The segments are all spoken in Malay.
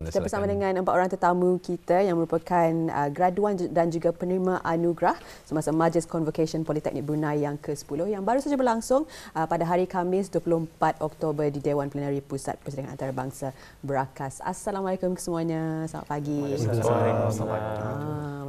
Kita bersama dengan 4 orang tetamu kita yang merupakan graduan dan juga penerima anugerah semasa Majlis Convocation Politeknik Brunei yang ke-10 yang baru saja berlangsung pada hari Khamis 24 Oktober di Dewan Plenari Pusat Persidangan Antarabangsa Berakas. Assalamualaikum semuanya. Selamat pagi.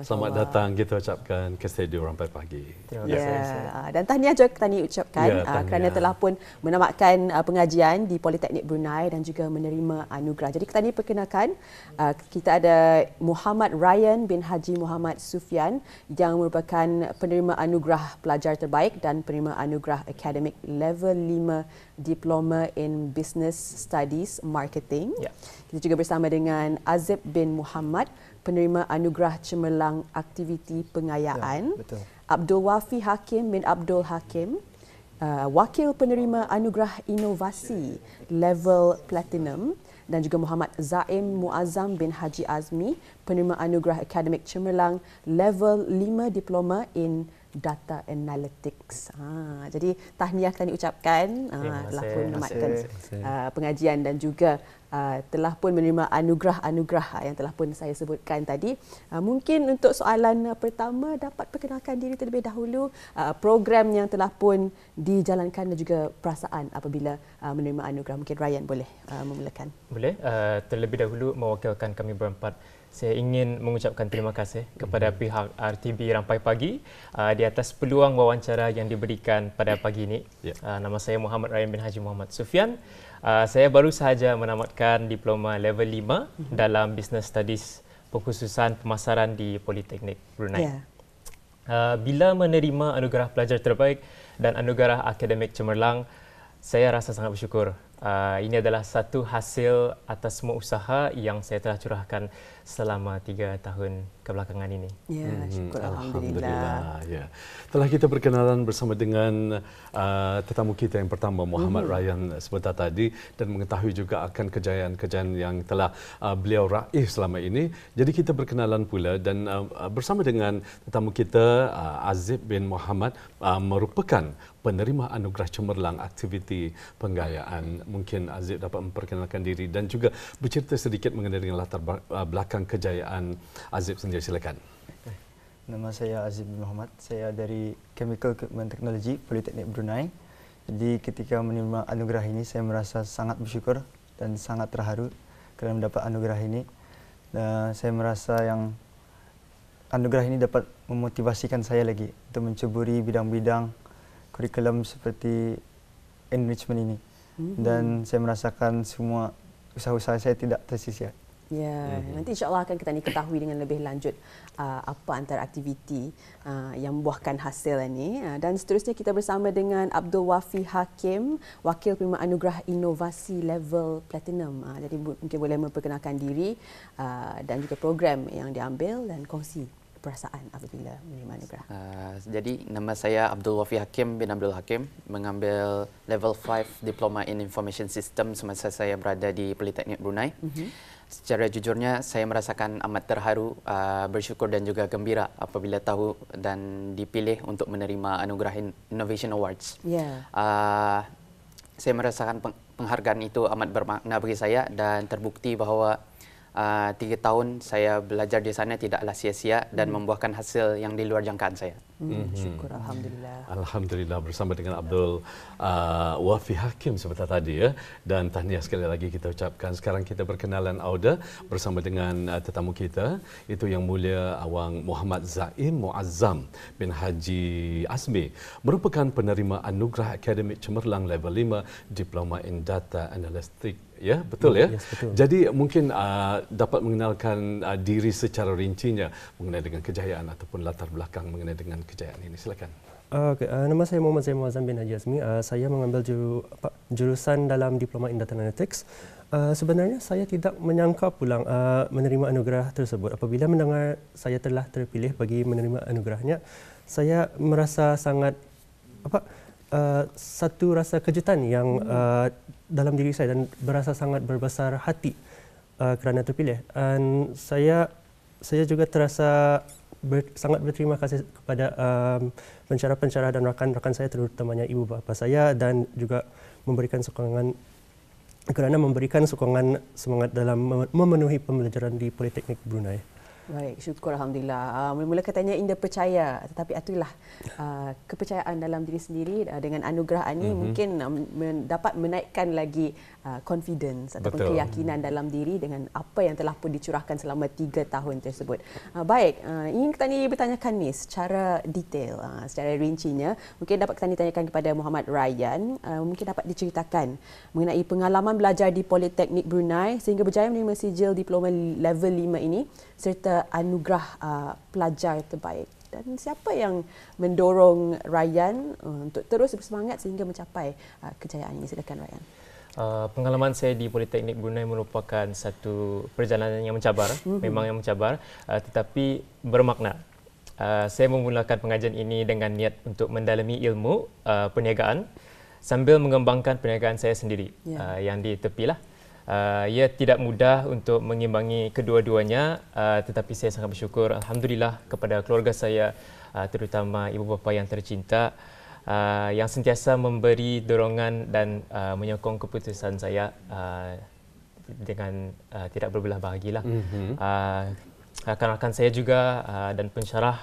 Selamat datang kita ucapkan ke studio Rampai Pagi. Terima kasih. Dan tahniah juga kita ucapkan kerana telah pun menamatkan pengajian di Politeknik Brunei dan juga menerima anugerah. Jadi kita perkenalkan kita ada Muhammad Ryan bin Haji Muhammad Sufyan yang merupakan penerima anugerah pelajar terbaik dan penerima anugerah akademik level 5 Diploma in Business Studies Marketing. Kita juga bersama dengan Azib bin Muhammad, penerima anugerah cemerlang aktiviti pengayaan. Abdul Wafi Hakim bin Abdul Hakim, wakil penerima anugerah inovasi level platinum, dan juga Muhammad Zaim Muazzam bin Haji Azmi, penerima anugerah akademik cemerlang level 5 Diploma in Data Analytics. Jadi tahniah kita ucapkan telah pun menamatkan pengajian dan juga telah pun menerima anugerah-anugerah yang telah pun saya sebutkan tadi. Mungkin untuk soalan pertama, dapat perkenalkan diri terlebih dahulu, program yang telah pun dijalankan dan juga perasaan apabila menerima anugerah. Mungkin Ryan boleh memulakan. Boleh. Terlebih dahulu mewakilkan kami berempat, saya ingin mengucapkan terima kasih kepada pihak RTB Rampai Pagi di atas peluang wawancara yang diberikan pada pagi ini. Nama saya Muhammad Ryan bin Haji Muhammad Sufyan. Saya baru sahaja menamatkan diploma level 5 dalam Business Studies pengkhususan pemasaran di Politeknik Brunei. Bila menerima anugerah pelajar terbaik dan anugerah akademik cemerlang, saya rasa sangat bersyukur. Ini adalah satu hasil atas semua usaha yang saya telah curahkan selama 3 tahun kebelakangan ini. Ya, syukur Alhamdulillah. Ya. Telah kita berkenalan bersama dengan tetamu kita yang pertama, Muhammad Ryan sebentar tadi, dan mengetahui juga akan kejayaan-kejayaan yang telah beliau raih selama ini. Jadi kita berkenalan pula dan bersama dengan tetamu kita, Azib bin Muhammad, merupakan penerima anugerah cemerlang aktiviti penggayaan. Mungkin Azib dapat memperkenalkan diri dan juga bercerita sedikit mengenai dengan latar belakang kejayaan Azib sendiri. Silakan. Nama saya Azib bin Muhammad. Saya dari Chemical Equipment Technology Politeknik Brunei. Jadi ketika menerima anugerah ini, saya merasa sangat bersyukur dan sangat terharu kerana mendapat anugerah ini. Dan saya merasa yang anugerah ini dapat memotivasikan saya lagi untuk menceburi bidang-bidang kurikulum seperti enrichment ini. Dan saya merasakan semua usaha-usaha saya tidak tersisia. Ya, nanti insya-Allah akan kita ketahui dengan lebih lanjut apa antara aktiviti yang membuahkan hasil ini. Dan seterusnya kita bersama dengan Abdul Wafi Hakim, wakil penerima anugerah inovasi level platinum. Jadi mungkin boleh memperkenalkan diri dan juga program yang diambil dan kongsi perasaan apabila menerima anugerah. Jadi nama saya Abdul Wafi Hakim bin Abdul Hakim, mengambil level 5 Diploma in Information System semasa saya berada di Politeknik Brunei. Secara jujurnya saya merasakan amat terharu, bersyukur dan juga gembira apabila tahu dan dipilih untuk menerima anugerah Innovation Awards. Saya merasakan penghargaan itu amat bermakna bagi saya dan terbukti bahawa 3 tahun saya belajar di sana tidaklah sia-sia dan membuahkan hasil yang di luar jangkaan saya. Syukur Alhamdulillah. Alhamdulillah, bersama dengan Abdul Wafi Hakim sebentar tadi ya. Dan tahniah sekali lagi kita ucapkan. Sekarang kita berkenalan Auda bersama dengan tetamu kita, itu Yang Mulia Awang Muhammad Zaim Muazzam bin Haji Azmi, merupakan penerima anugerah akademik cemerlang level 5 Diploma in Data Analytics. Ya, betul ya? Yes, betul. Jadi mungkin dapat mengenalkan diri secara rincinya mengenai dengan kejayaan ataupun latar belakang mengenai dengan kejayaan ini. Silakan. Nama saya Muhammad Zaim Muazzam bin Haji Azmi. Saya mengambil jurusan dalam Diploma in Data Analytics. Sebenarnya saya tidak menyangka pulang menerima anugerah tersebut. Apabila mendengar saya telah terpilih bagi menerima anugerahnya, saya merasa sangat satu rasa kejutan yang dalam diri saya dan berasa sangat berbesar hati kerana terpilih. Dan saya juga terasa sangat berterima kasih kepada pensyarah-pensyarah dan rakan-rakan saya, terutamanya ibu bapa saya, dan juga memberikan sokongan kerana memberikan sokongan semangat dalam memenuhi pembelajaran di Politeknik Brunei. Baik, syukur Alhamdulillah. Mula-mula katanya Indah percaya, tetapi itulah kepercayaan dalam diri sendiri dengan anugerah ini mungkin dapat menaikkan lagi confidence ataupun keyakinan dalam diri dengan apa yang telah pun dicurahkan selama 3 tahun tersebut. Baik, ingin Ketani bertanyakan ni secara detail, secara rincinya. Mungkin dapat Ketani tanyakan kepada Muhammad Ryan, mungkin dapat diceritakan mengenai pengalaman belajar di Politeknik Brunei sehingga berjaya menerima sijil diploma level 5 ini serta anugerah pelajar terbaik. Dan siapa yang mendorong Ryan untuk terus bersemangat sehingga mencapai kejayaan ini? Silakan Ryan. Pengalaman saya di Politeknik Brunei merupakan satu perjalanan yang mencabar, memang yang mencabar, tetapi bermakna. Saya memulakan pengajian ini dengan niat untuk mendalami ilmu perniagaan sambil mengembangkan perniagaan saya sendiri yang di tepilah. Ia tidak mudah untuk mengimbangi kedua-duanya, tetapi saya sangat bersyukur Alhamdulillah kepada keluarga saya, terutama ibu bapa yang tercinta, yang sentiasa memberi dorongan dan menyokong keputusan saya dengan tidak berbelah bahagilah. Rakan-rakan saya juga dan pensyarah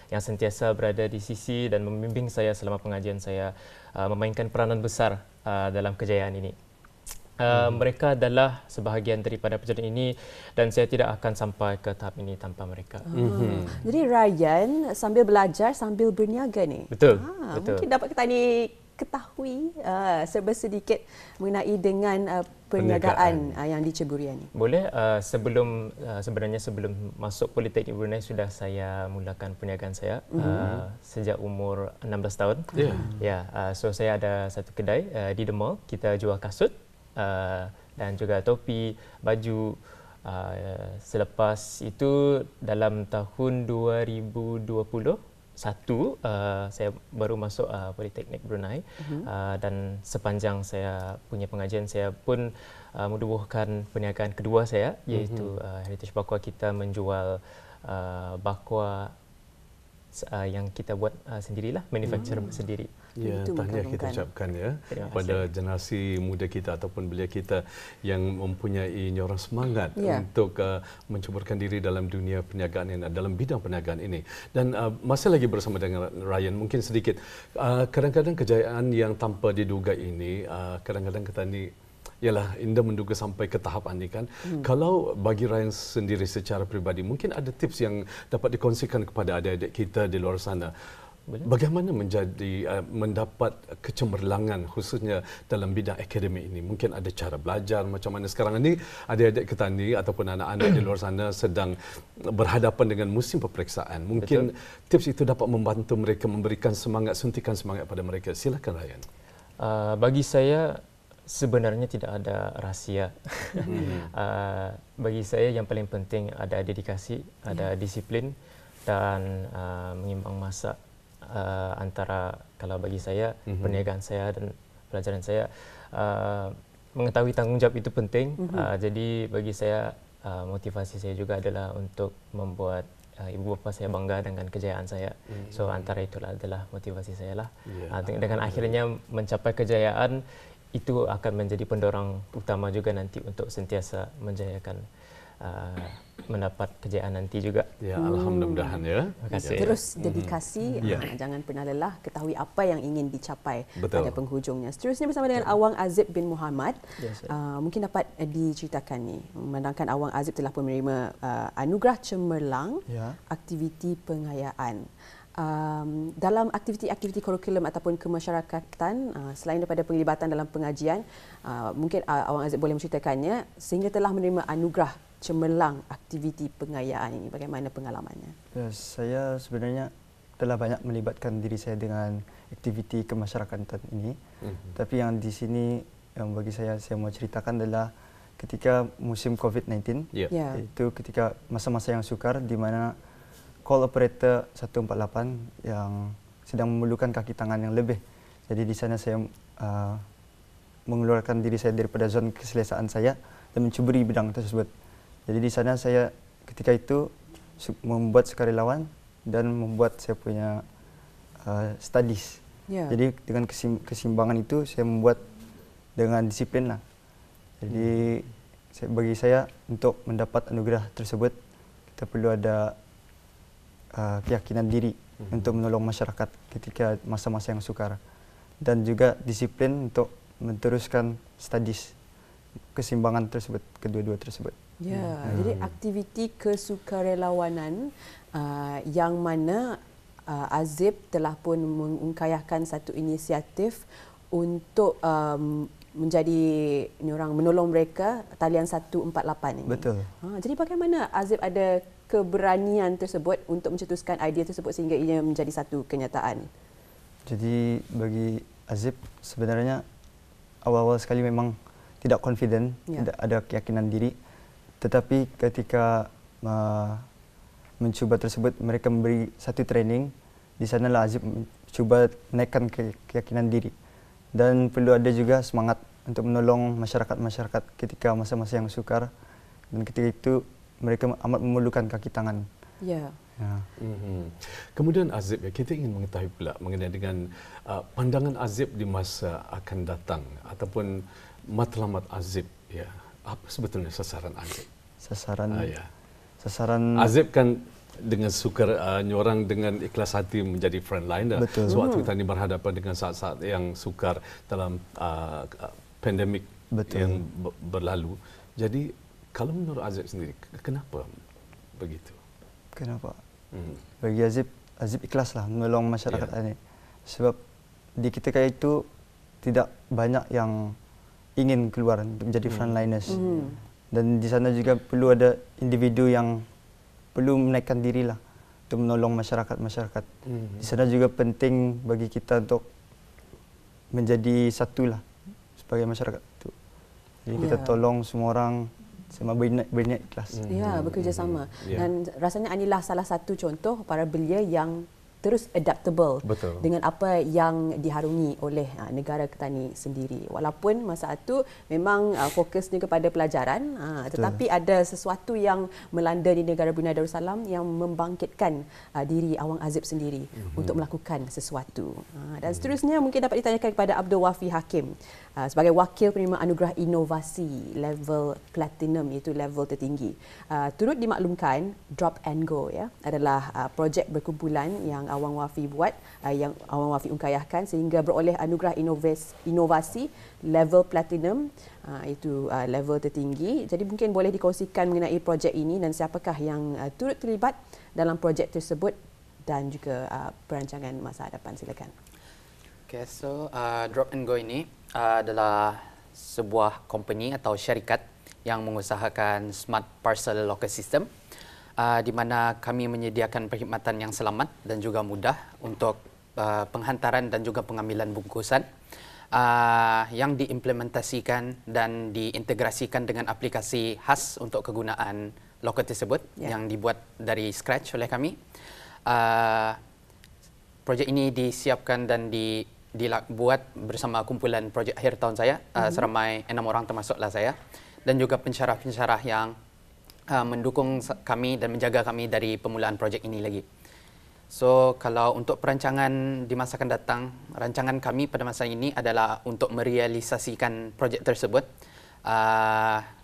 yang sentiasa berada di sisi dan membimbing saya selama pengajian saya memainkan peranan besar dalam kejayaan ini. Mereka adalah sebahagian daripada perjalanan ini dan saya tidak akan sampai ke tahap ini tanpa mereka. Jadi Ryan sambil belajar sambil berniaga ni. Betul. Mungkin dapat Ketani ketahui serba sedikit mengenai dengan perniagaan yang diceburi ini. Boleh. Sebenarnya sebelum masuk Politeknik Brunei sudah saya mulakan perniagaan saya sejak umur 16 tahun. So saya ada satu kedai di The Mall. Kita jual kasut dan juga topi, baju. Selepas itu dalam tahun 2021 saya baru masuk Politeknik Brunei dan sepanjang saya punya pengajian saya pun menubuhkan perniagaan kedua saya iaitu Heritage Bakwa. Kita menjual bakwa yang kita buat sendirilah, manufacture sendiri. Ya, tahniah kita ucapkan ya pada generasi muda kita ataupun belia kita yang mempunyai nyorang semangat untuk menceburkan diri dalam dunia perniagaan ini, dalam bidang perniagaan ini. Dan masih lagi bersama dengan Ryan, mungkin sedikit kadang-kadang kejayaan yang tanpa diduga ini kadang-kadang Ketani ialah Indah menduga sampai ke tahapan ini kan. Kalau bagi Ryan sendiri secara peribadi, mungkin ada tips yang dapat dikongsikan kepada adik-adik kita di luar sana. Bagaimana mendapat kecemerlangan khususnya dalam bidang akademik ini? Mungkin ada cara belajar macam mana sekarang ini adik-adik Ketani ataupun anak-anak di luar sana sedang berhadapan dengan musim peperiksaan. Mungkin tips itu dapat membantu mereka, memberikan semangat, suntikan semangat pada mereka. Silakan Ryan. Bagi saya sebenarnya tidak ada rahsia. Bagi saya yang paling penting ada dedikasi, ada disiplin dan mengimbang masa antara, kalau bagi saya perniagaan saya dan pelajaran saya, mengetahui tanggungjawab itu penting. Jadi bagi saya motivasi saya juga adalah untuk membuat ibu bapa saya bangga dengan kejayaan saya. So antara itulah adalah motivasi saya lah. Dengan akhirnya mencapai kejayaan itu akan menjadi pendorong utama juga nanti untuk sentiasa menjayakan mendapat kejayaan nanti juga. Ya, alhamdulillah ya. Terima kasih. Terus dedikasi, jangan pernah lelah, ketahui apa yang ingin dicapai pada penghujungnya. Seterusnya bersama dengan Awang Azib bin Muhammad. Mungkin dapat diceritakan ni, memandangkan Awang Azib telah pun menerima anugerah cemerlang aktiviti pengayaan. Dalam aktiviti-aktiviti kurikulum ataupun kemasyarakatan, selain daripada penglibatan dalam pengajian, mungkin Awang Azib boleh menceritakannya sehingga telah menerima anugerah cemerlang aktiviti pengayaan ini. Bagaimana pengalamannya? Saya sebenarnya telah banyak melibatkan diri saya dengan aktiviti kemasyarakatan ini. Tapi yang di sini yang bagi saya mau ceritakan adalah ketika musim COVID-19, itu ketika masa-masa yang sukar di mana call operator 148 yang sedang memerlukan kaki tangan yang lebih. Jadi di sana saya mengeluarkan diri saya daripada zon keselesaan saya dan mencuburi bidang tersebut. Jadi di sana saya ketika itu membuat sukarelawan dan membuat saya punya studies. Jadi dengan keseimbangan itu saya membuat dengan disiplin lah. Jadi bagi saya untuk mendapat anugerah tersebut kita perlu ada keyakinan diri untuk menolong masyarakat ketika masa-masa yang sukar dan juga disiplin untuk meneruskan studies keseimbangan tersebut, kedua-dua tersebut. Ya, jadi aktiviti kesukarelawanan yang mana Azib telah pun mengungkayahkan satu inisiatif untuk menjadi menolong mereka talian 148 ini. Betul. Jadi bagaimana Azib ada keberanian tersebut untuk mencetuskan idea tersebut sehingga ia menjadi satu kenyataan? Jadi bagi Azib sebenarnya awal-awal sekali memang tidak confident, tidak ada keyakinan diri. Tetapi ketika mencuba tersebut, mereka memberi satu training. Di sanalah Azib cuba naikkan keyakinan diri. Dan perlu ada juga semangat untuk menolong masyarakat-masyarakat ketika masa-masa yang sukar. Dan ketika itu mereka amat memerlukan kaki tangan. Ya. Kemudian Azib, kita ingin mengetahui pula mengenai dengan pandangan Azib di masa akan datang ataupun matlamat Azib. Ya. Apa sebetulnya sasaran Azib? Sasaran Azib kan dengan sukar nyorang dengan ikhlas hati menjadi frontliner. Sewaktu kita ini berhadapan dengan saat-saat yang sukar dalam pandemik yang berlalu. Jadi kalau menurut Azib sendiri, kenapa begitu? Kenapa? Bagi Azib ikhlaslah menolong masyarakat ini. Sebab di ketika itu tidak banyak yang ingin keluar untuk menjadi frontliners. Dan di sana juga perlu ada individu yang perlu menaikkan dirilah untuk menolong masyarakat-masyarakat. Di sana juga penting bagi kita untuk menjadi satulah sebagai masyarakat itu. Jadi kita tolong semua orang sama berniat ikhlas. Ya, bekerjasama. Dan rasanya inilah salah satu contoh para belia yang terus adaptable dengan apa yang diharungi oleh negara Ketani sendiri. Walaupun masa itu memang fokusnya kepada pelajaran, tetapi ada sesuatu yang melanda di negara Brunei Darussalam yang membangkitkan diri Awang Azib sendiri untuk melakukan sesuatu. Dan seterusnya mungkin dapat ditanyakan kepada Abdul Wafi Hakim sebagai wakil penerima anugerah inovasi level platinum, iaitu level tertinggi. Turut dimaklumkan Drop and Go adalah projek berkumpulan yang Awang Wafi buat, yang Awang Wafi ungkayahkan sehingga beroleh anugerah inovasi level platinum, itu level tertinggi. Jadi mungkin boleh dikongsikan mengenai projek ini dan siapakah yang turut terlibat dalam projek tersebut dan juga perancangan masa hadapan. Silakan. Okay, so Drop and Go ini adalah sebuah company atau syarikat yang mengusahakan smart parcel locker system, di mana kami menyediakan perkhidmatan yang selamat dan juga mudah untuk penghantaran dan juga pengambilan bungkusan yang diimplementasikan dan diintegrasikan dengan aplikasi khas untuk kegunaan locker tersebut yang dibuat dari scratch oleh kami. Projek ini disiapkan dan dibuat bersama kumpulan projek akhir tahun saya, seramai 6 orang termasuklah saya, dan juga pensyarah-pensyarah yang mendukung kami dan menjaga kami dari permulaan projek ini lagi. So, kalau untuk perancangan di masa akan datang, rancangan kami pada masa ini adalah untuk merealisasikan projek tersebut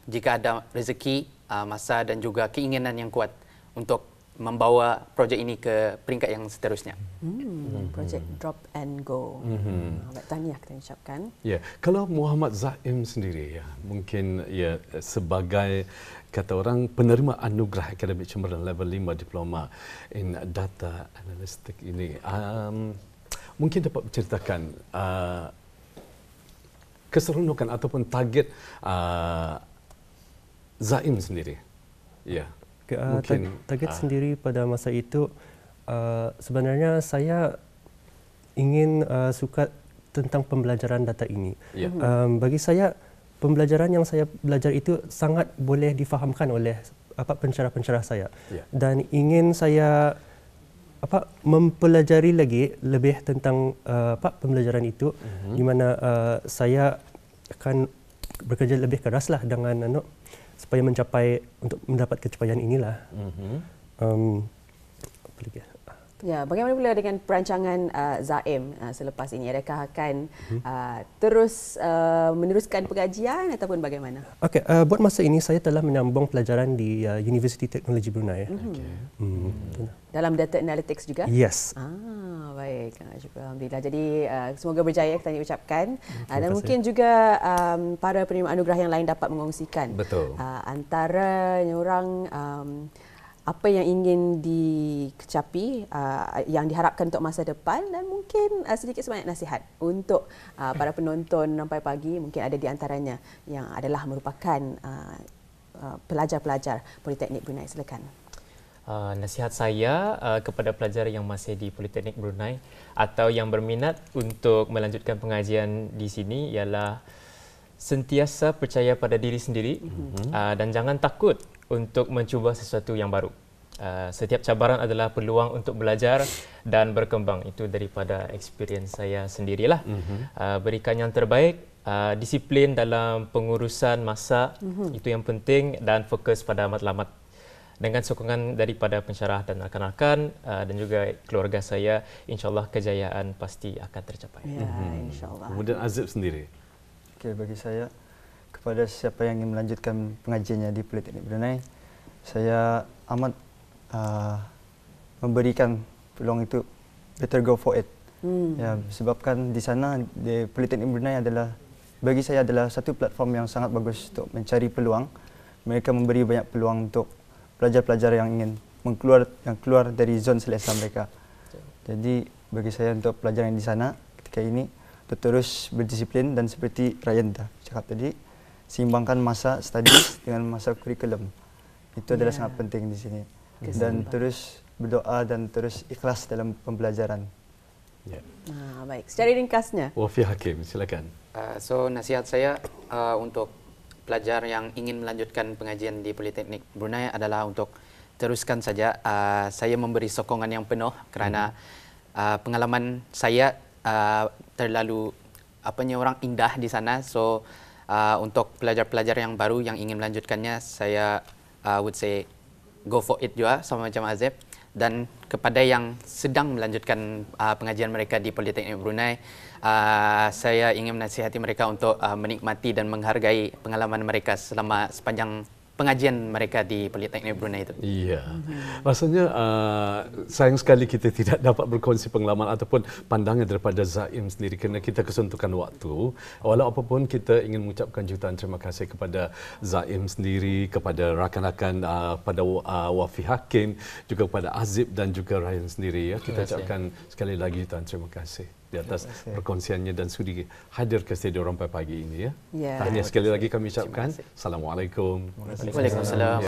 jika ada rezeki, masa dan juga keinginan yang kuat untuk membawa projek ini ke peringkat yang seterusnya. Projek Drop and Go. Baik, tahniah kita ucapkan. Ya, kalau Muhammad Zaim sendiri mungkin sebagai kata orang penerima anugerah akademik cemerlang level 5 diploma in data analytics ini, mungkin dapat menceritakan keseronokan ataupun target Zaim sendiri. Ya. Target sendiri pada masa itu sebenarnya saya ingin suka tentang pembelajaran data ini. Bagi saya pembelajaran yang saya belajar itu sangat boleh difahamkan oleh pensyarah-pensyarah saya dan ingin saya mempelajari lagi lebih tentang pembelajaran itu, di mana saya akan bekerja lebih keraslah dengan supaya mencapai untuk mendapat pencapaian inilah. Apa lagi? Ya, bagaimana pula dengan perancangan Zaim selepas ini? Adakah akan terus meneruskan pengajian ataupun bagaimana? Okey, buat masa ini saya telah menyambung pelajaran di Universiti Teknologi Brunei. Dalam data analytics juga? Yes. Baik. Syukur Alhamdulillah. Jadi semoga berjaya kita ucapkan. Dan mungkin juga para penerima anugerah yang lain dapat mengongsikan. Betul. Antara orang apa yang ingin dikecapi, yang diharapkan untuk masa depan, dan mungkin sedikit sebanyak nasihat untuk para penonton Rampai Pagi. Mungkin ada di antaranya yang adalah merupakan pelajar-pelajar Politeknik Brunei. Silakan. Nasihat saya kepada pelajar yang masih di Politeknik Brunei atau yang berminat untuk melanjutkan pengajian di sini ialah sentiasa percaya pada diri sendiri dan jangan takut untuk mencuba sesuatu yang baru. Setiap cabaran adalah peluang untuk belajar dan berkembang. Itu daripada experience saya sendirilah. Berikan yang terbaik, disiplin dalam pengurusan masa, itu yang penting, dan fokus pada matlamat. Dengan sokongan daripada pensyarah dan rakan-rakan dan juga keluarga saya, insyaAllah kejayaan pasti akan tercapai. Ya, insyaAllah. Kemudian Azib sendiri. Okey, bagi saya, kepada siapa yang ingin melanjutkan pengajiannya di Politeknik Brunei, saya amat memberikan peluang itu, better go for it. Ya, sebabkan di sana di Politeknik Brunei adalah, bagi saya adalah satu platform yang sangat bagus untuk mencari peluang. Mereka memberi banyak peluang untuk pelajar-pelajar yang ingin keluar dari zon selesa mereka. Jadi bagi saya untuk pelajar yang di sana ketika ini untuk terus berdisiplin dan seperti Ryan dah cakap tadi, seimbangkan masa studies dengan masa kurikulum. Itu adalah sangat penting di sini. Dan terus berdoa dan terus ikhlas dalam pembelajaran. Ya. Baik, secara ringkasnya. Wafi Hakim, silakan. So nasihat saya untuk pelajar yang ingin melanjutkan pengajian di Politeknik Brunei adalah untuk teruskan saja. Saya memberi sokongan yang penuh kerana pengalaman saya terlalu orang indah di sana. So untuk pelajar-pelajar yang baru yang ingin melanjutkannya, saya would say go for it juga sama macam Azib. Dan kepada yang sedang melanjutkan pengajian mereka di Politeknik Brunei, saya ingin menasihati mereka untuk menikmati dan menghargai pengalaman mereka sepanjang pengajian mereka di Politeknik Brunei itu. Iya. Rasanya sayang sekali kita tidak dapat berkongsi pengalaman ataupun pandangan daripada Zaim sendiri kerana kita kesuntukan waktu. Walau apapun, kita ingin mengucapkan jutaan terima kasih kepada Zaim sendiri, kepada rakan-rakan pada Wafi Hakim, juga kepada Azib dan juga Ryan sendiri. Ya. Kita ucapkan sekali lagi jutaan terima kasih di atas perkongsiannya dan sudi hadir ke studio Rampai Pagi ini. Ya. Tahniah sekali lagi kami ucapkan. Assalamualaikum. Waalaikumsalam.